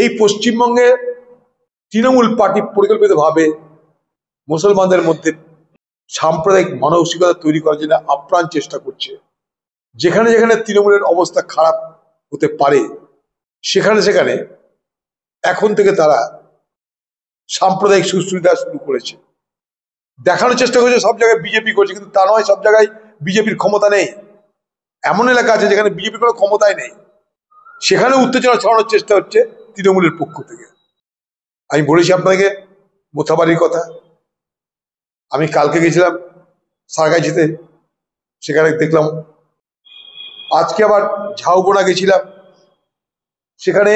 এই পশ্চিমবঙ্গে তৃণমূল পার্টি পরিকল্পিতভাবে মুসলমানদের মধ্যে সাম্প্রদায়িক মানসিকতা তৈরি করার জন্য আপ্রাণ চেষ্টা করছে। যেখানে যেখানে তৃণমূলের অবস্থা খারাপ হতে পারে সেখানে সেখানে এখন থেকে তারা সাম্প্রদায়িক সুশ্রীতা শুরু করেছে। দেখানোর চেষ্টা করছে সব জায়গায় বিজেপি করছে, কিন্তু তা নয়, সব জায়গায় বিজেপির ক্ষমতা নেই। এমন এলাকা আছে যেখানে বিজেপির কোনো ক্ষমতাই নেই, সেখানে উত্তেজনা ছড়ানোর চেষ্টা হচ্ছে তৃণমূলের পক্ষ থেকে। আমি বলেছি আপনাকে মোথাবাড়ির কথা। আমি কালকে গেছিলাম সারগাছিতে, সেখানে দেখলাম। আজকে আবার ঝাউবোনা গেছিলাম, সেখানে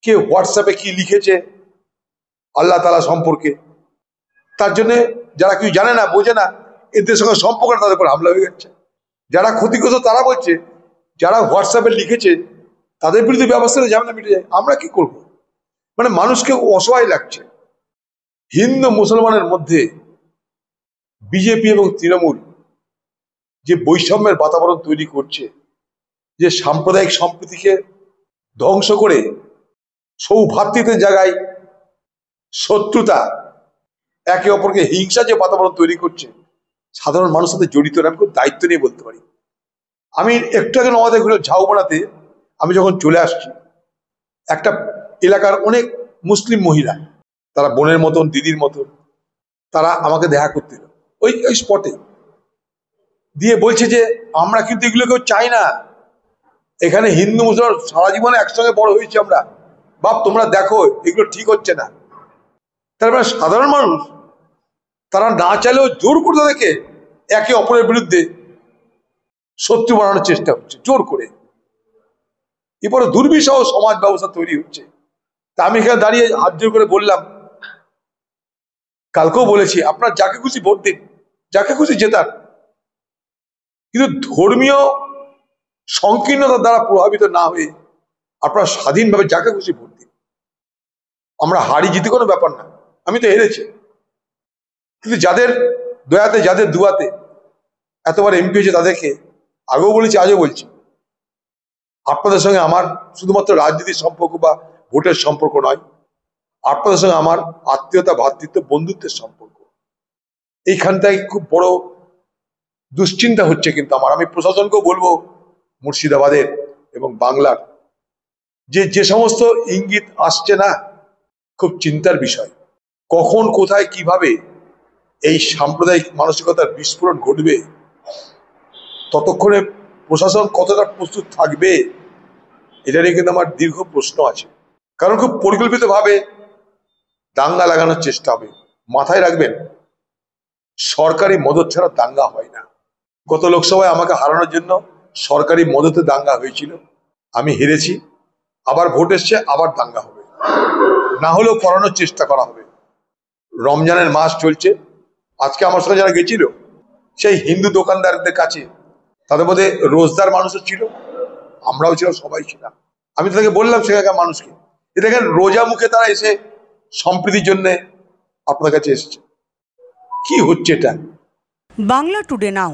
কে হোয়াটসঅ্যাপে কি লিখেছে আল্লাহ তাআলা সম্পর্কে, তার জন্য যারা কিছু জানে না, বোঝে না, এদের সঙ্গে সম্পর্ক তাদের উপর হামলা হয়ে যাচ্ছে। যারা ক্ষতিগ্রস্ত তারা বলছে যারা হোয়াটসঅ্যাপে লিখেছে তাদের বিরুদ্ধে ব্যবস্থা নিয়ে ঝামেলা মিটে যায়। আমরা কি করব? মানে মানুষকে অসহায় লাগছে। হিন্দু মুসলমানের মধ্যে বিজেপি এবং তৃণমূল যে বৈষম্যের বাতাবরণ তৈরি করছে, যে সাম্প্রদায়িক সম্প্রীতিকে ধ্বংস করে সৌভ্রাতৃত্বের জায়গায় শত্রুতা, একে অপরকে হিংসা যে বাতাবরণ তৈরি করছে, সাধারণ মানুষ সাথে জড়িত। আমি খুব দায়িত্ব নিয়ে বলতে পারি। আমি একটু আগে নওয়াজে ঘুরে ঝাউবনাতে আমি যখন চলে আসছি, একটা এলাকার অনেক মুসলিম মহিলা, তারা বোনের মতন, দিদির মতন, তারা আমাকে দেখা করতে এলো ওই স্পটে, দিয়ে বলছে যে আমরা কিন্তু এগুলো কেউ চাই না, এখানে হিন্দু মুসলমান সারা জীবনে একসঙ্গে বড় হয়েছি আমরা, বাপ তোমরা দেখো এগুলো ঠিক হচ্ছে না। তারপরে সাধারণ মানুষ তারা না চাইলেও জোর করে তাদেরকে একে অপরের বিরুদ্ধে শত্রু বানানোর চেষ্টা হচ্ছে জোর করে। এরপরে দুর্বিষহ সমাজ ব্যবস্থা তৈরি হচ্ছে। তা আমি এখানে দাঁড়িয়ে হাত জোর করে বললাম, কালকেও বলেছি, আপনার যাকে খুশি ভোট দিন, যাকে খুশি জেতান, কিন্তু ধর্মীয় সংকীর্ণতার দ্বারা প্রভাবিত না হয়ে আপনারা স্বাধীনভাবে যাকে খুশি ভোট দিন। আমরা হারি জিতে কোনো ব্যাপার না, আমি তো হেরেছি, কিন্তু যাদের দয়াতে, যাদের দুয়াতে এতবার এমপি হয়েছে, তাদেরকে আগেও বলেছি, আজও বলছি, আপনাদের সঙ্গে আমার শুধুমাত্র রাজনীতির সম্পর্ক বা ভোটের সম্পর্ক নয়, আপনাদের সঙ্গে আমার আত্মীয়তা, ভ্রাতৃত্ব, বন্ধুত্বের সম্পর্ক। এইখানটায় খুব বড় দুশ্চিন্তা হচ্ছে কিন্তু আমার। আমি প্রশাসনকেও বলবো, মুর্শিদাবাদের এবং বাংলার, যে সমস্ত ইঙ্গিত আসছে না, খুব চিন্তার বিষয়। কখন, কোথায়, কিভাবে এই সাম্প্রদায়িক মানসিকতার বিস্ফোরণ ঘটবে, ততক্ষণে প্রশাসন কতটা প্রস্তুত থাকবে, এটা নিয়ে কিন্তু আমার দীর্ঘ প্রশ্ন আছে। কারণ খুব পরিকল্পিতভাবে দাঙ্গা লাগানোর চেষ্টা হবে। মাথায় রাখবেন, সরকারি মদত ছাড়া দাঙ্গা হয় না। গত লোকসভায় আমাকে হারানোর জন্য সরকারি মদতে দাঙ্গা হয়েছিল, আমি হেরেছি, আবার ভোট এসছে, আবার দাঙ্গা হবে, না হলেও করানোর চেষ্টা করা হবে। রমজানের মাস চলছে, আজকে আমার সঙ্গে যারা গেছিল সেই হিন্দু দোকানদারদের কাছে, তাদের মধ্যে রোজদার মানুষও ছিল, আমরাও ছিল, সবাই ছিলাম। আমি তাদেরকে বললাম সেখানকার মানুষকে, যে দেখেন রোজা মুখে তারা এসে সম্প্রীতির জন্য আপনার কাছে এসছে, কি হচ্ছে এটা? বাংলা টুডে নাও